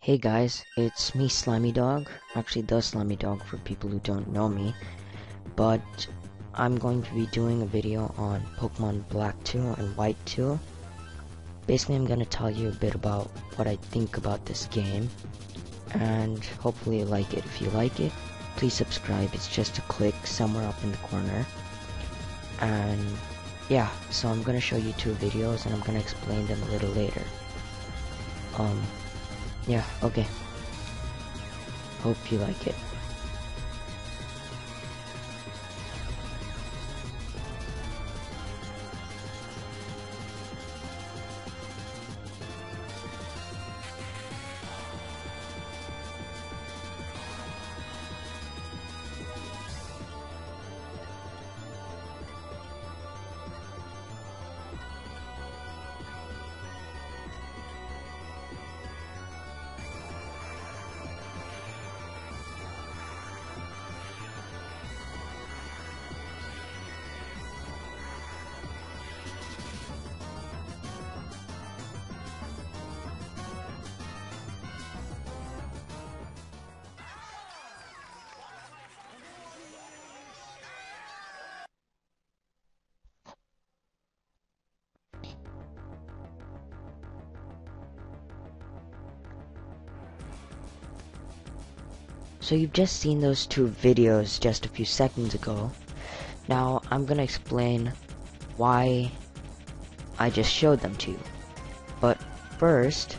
Hey guys, it's me, TheSlimyDog. Actually, TheSlimyDog for people who don't know me. But I'm going to be doing a video on Pokemon Black 2 and White 2. Basically, I'm going to tell you a bit about what I think about this game. And hopefully you like it. If you like it, please subscribe. It's just a click somewhere up in the corner. And yeah, so I'm going to show you two videos and I'm going to explain them a little later. Yeah, okay. Hope you like it. So you've just seen those two videos just a few seconds ago. Now I'm gonna explain why I just showed them to you. But first,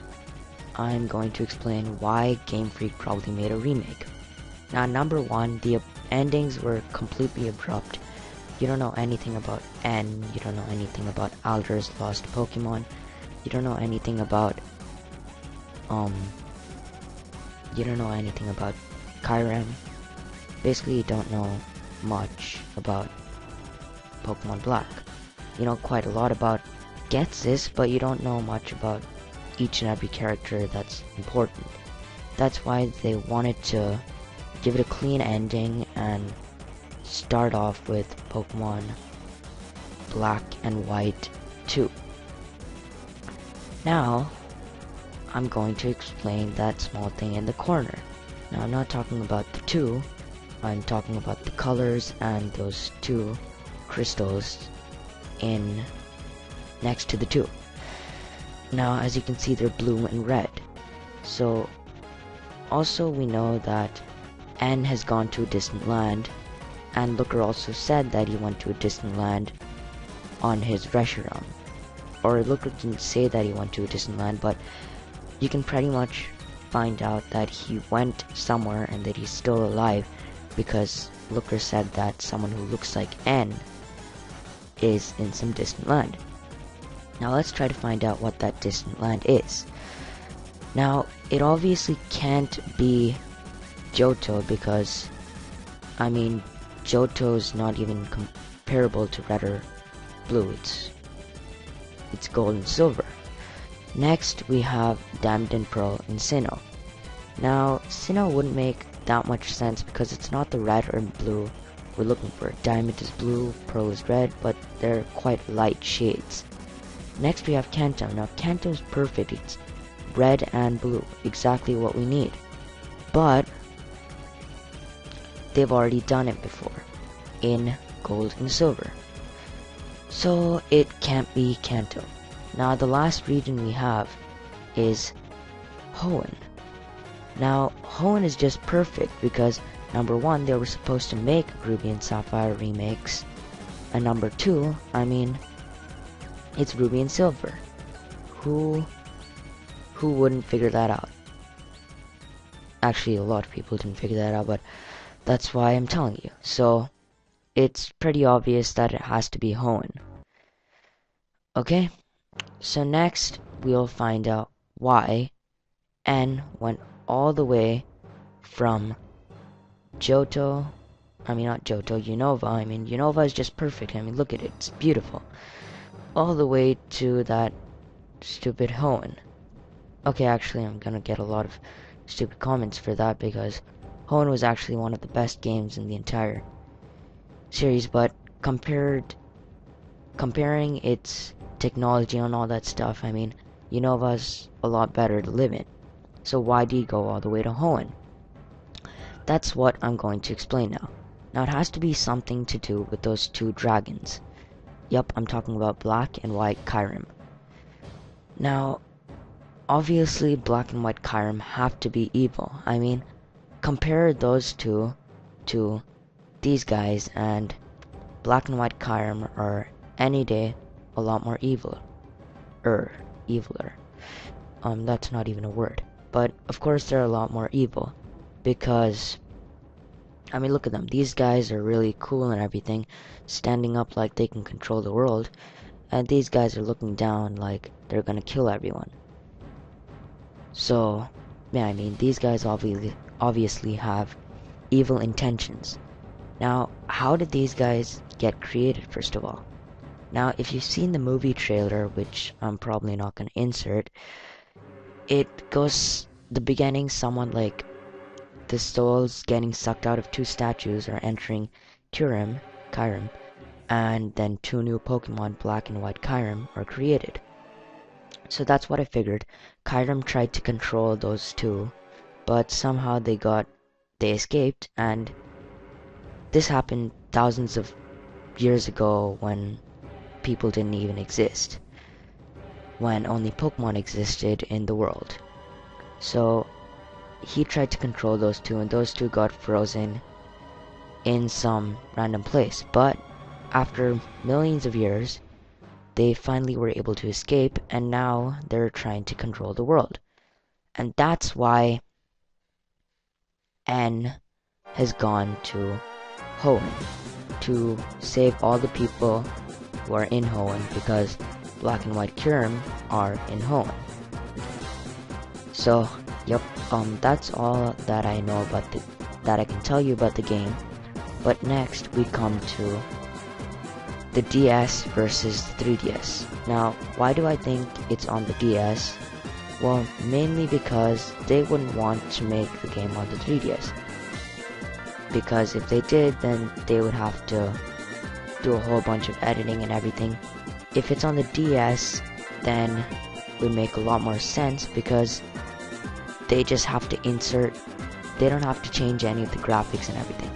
I'm going to explain why Game Freak probably made a remake. Now, number one, the endings were completely abrupt. You don't know anything about N, you don't know anything about Alder's Lost Pokemon, you don't know anything about, Kyurem. Basically, you don't know much about Pokemon Black. You know quite a lot about Ghetsis, but you don't know much about each and every character that's important. That's why they wanted to give it a clean ending and start off with Pokemon Black and White 2. Now, I'm going to explain that small thing in the corner. Now, I'm not talking about the two, I'm talking about the colors and those two crystals in next to the two. Now, as you can see, they're blue and red. So, also we know that N has gone to a distant land, and Looker also said that he went to a distant land on his Reshiram. Or Looker didn't say that he went to a distant land, but you can pretty much find out that he went somewhere and that he's still alive because Looker said that someone who looks like N is in some distant land. Now let's try to find out what that distant land is. Now, it obviously can't be Johto because, I mean, Johto's not even comparable to red or blue. It's gold and silver. Next, we have Diamond and Pearl and Sinnoh. Now, Sinnoh wouldn't make that much sense because it's not the red or blue we're looking for. Diamond is blue, Pearl is red, but they're quite light shades. Next, we have Kanto. Now, Kanto is perfect. It's red and blue, exactly what we need. But they've already done it before in gold and silver, so it can't be Kanto. Now, the last region we have is Hoenn. Now, Hoenn is just perfect because number one, they were supposed to make Ruby and Sapphire remakes, and number two, I mean, it's Ruby and Silver. Who wouldn't figure that out? Actually, a lot of people didn't figure that out, but that's why I'm telling you. So, it's pretty obvious that it has to be Hoenn. Okay? So next, we'll find out why N went all the way from Unova. I mean, Unova is just perfect. I mean, look at it. It's beautiful. All the way to that stupid Hoenn. Okay, actually, I'm gonna get a lot of stupid comments for that because Hoenn was actually one of the best games in the entire series, but comparing its technology and all that stuff, I mean, Unova's a lot better to live in. So why did he go all the way to Hoenn? That's what I'm going to explain now. Now it has to be something to do with those two dragons. Yep, I'm talking about Black and White Kyurem. Now, obviously Black and White Kyurem have to be evil. I mean, compare those two to these guys, and Black and White Kyurem are any day a lot more eviler. That's not even a word. But of course they're a lot more evil, because I mean, look at them. These guys are really cool and everything, standing up like they can control the world, and these guys are looking down like they're gonna kill everyone. So, yeah, I mean, these guys obviously have evil intentions. Now, how did these guys get created, first of all? Now, if you've seen the movie trailer, which I'm probably not gonna insert, it goes, the beginning, someone like, the souls getting sucked out of two statues are entering Kyurem, and then two new Pokemon, Black and White Kyurem, are created. So that's what I figured. Kyurem tried to control those two, but somehow they escaped, and this happened thousands of years ago when people didn't even exist, when only Pokemon existed in the world. So he tried to control those two, and those two got frozen in some random place. But after millions of years, they finally were able to escape, and now they're trying to control the world. And that's why N has gone to Hoenn to save all the people who are in Hoenn, because Black and White Kyurem are in Hoenn. So, yep, that's all that I know about that I can tell you about the game. But next we come to the DS versus the 3DS. Now, why do I think it's on the DS? Well, mainly because they wouldn't want to make the game on the 3DS. Because if they did, then they would have to do a whole bunch of editing and everything. If it's on the DS, then it would make a lot more sense, because they just have to insert, they don't have to change any of the graphics and everything.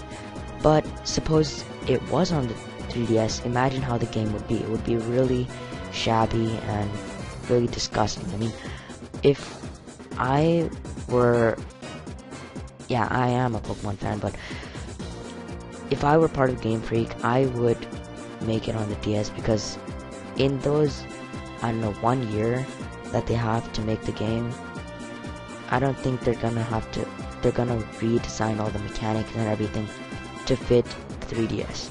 But suppose it was on the 3DS, imagine how the game would be. It would be really shabby and really disgusting. I mean, if I were, yeah, I am a Pokemon fan, but if I were part of Game Freak, I would make it on the DS, because in those, I don't know, 1 year that they have to make the game, I don't think they're gonna redesign all the mechanics and everything to fit the 3DS.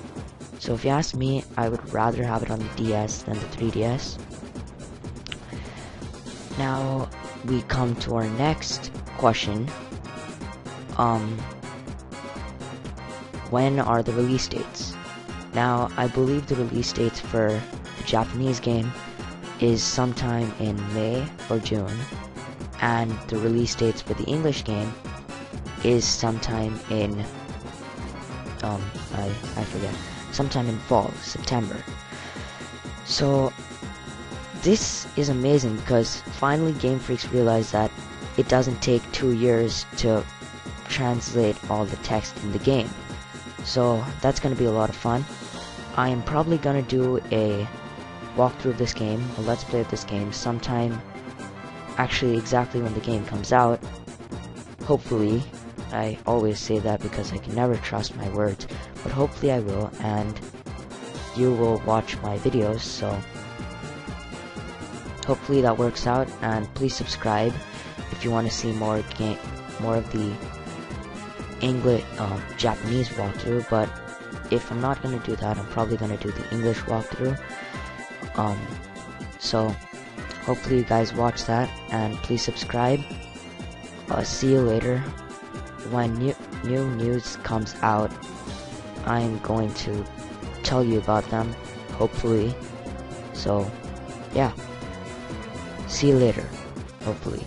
So if you ask me, I would rather have it on the DS than the 3DS. Now we come to our next question. When are the release dates? Now, I believe the release dates for the Japanese game is sometime in May or June, and the release dates for the English game is sometime in I forget, sometime in fall, September. So this is amazing, because finally Game Freaks realized that it doesn't take 2 years to translate all the text in the game. So that's going to be a lot of fun. I am probably going to do a walkthrough of this game, a let's play of this game, sometime, actually exactly when the game comes out. Hopefully, I always say that because I can never trust my words, but hopefully I will, and you will watch my videos, so hopefully that works out. And please subscribe if you want to see more of the English, Japanese walkthrough. But if I'm not gonna do that, I'm probably gonna do the English walkthrough. So hopefully you guys watch that, and please subscribe. See you later. When new news comes out, I'm going to tell you about them, hopefully. So yeah, see you later, hopefully.